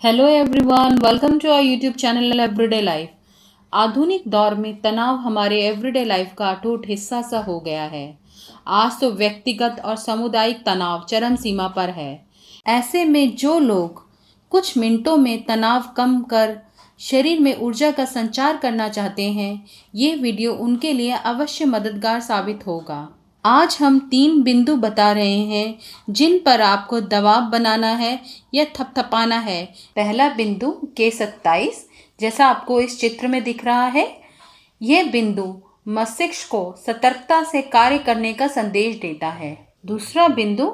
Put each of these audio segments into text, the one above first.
Hello everyone, welcome to our YouTube channel everyday life. आधुनिक दौर में तनाव हमारे एवरीडे लाइफ का अटूट हिस्सा सा हो गया है। आज तो व्यक्तिगत और सामुदायिक तनाव चरम सीमा पर है। ऐसे में जो लोग कुछ मिनटों में तनाव कम कर शरीर में ऊर्जा का संचार करना चाहते हैं, ये वीडियो उनके लिए अवश्य मददगार साबित होगा। आज हम 3 बिंदु बता रहे हैं जिन पर आपको दबाव बनाना है या थपथपाना है। पहला बिंदु K27, जैसा आपको इस चित्र में दिख रहा है। यह बिंदु मस्तिष्क को सतर्कता से कार्य करने का संदेश देता है। दूसरा बिंदु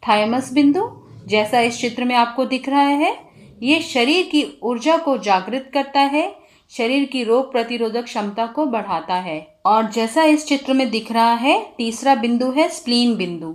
थाइमस बिंदु, जैसा इस चित्र में आपको दिख रहा है। ये शरीर की ऊर्जा को जागृत करता है, शरीर की रोग प्रतिरोधक क्षमता को बढ़ाता है। और जैसा इस चित्र में दिख रहा है, तीसरा बिंदु है स्प्लीन बिंदु।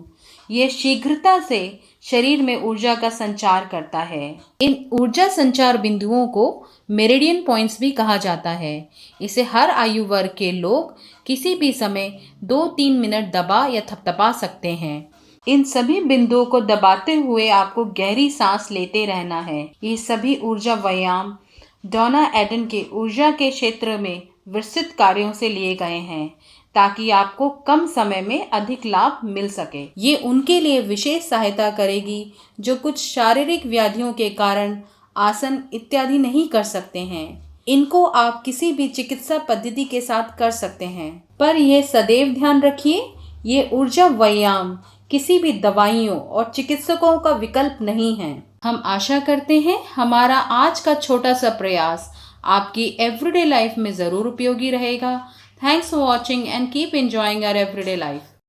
ये शीघ्रता से शरीर में ऊर्जा का संचार करता है। इन ऊर्जा संचार बिंदुओं को मेरिडियन पॉइंट्स भी कहा जाता है। इसे हर आयु वर्ग के लोग किसी भी समय 2-3 मिनट दबा या थपथपा सकते हैं। इन सभी बिंदुओं को दबाते हुए आपको गहरी सांस लेते रहना है। ये सभी ऊर्जा व्यायाम डोना एडन के ऊर्जा के क्षेत्र में विस्तृत कार्यों से लिए गए हैं ताकि आपको कम समय में अधिक लाभ मिल सके। ये उनके लिए विशेष सहायता करेगी जो कुछ शारीरिक व्याधियों के कारण आसन इत्यादि नहीं कर सकते हैं। इनको आप किसी भी चिकित्सा पद्धति के साथ कर सकते हैं, पर यह सदैव ध्यान रखिए, ये ऊर्जा व्यायाम किसी भी दवाइयों और चिकित्सकों का विकल्प नहीं है। हम आशा करते हैं हमारा आज का छोटा सा प्रयास आपकी एवरीडे लाइफ में ज़रूर उपयोगी रहेगा। Thanks for watching and keep enjoying our everyday life.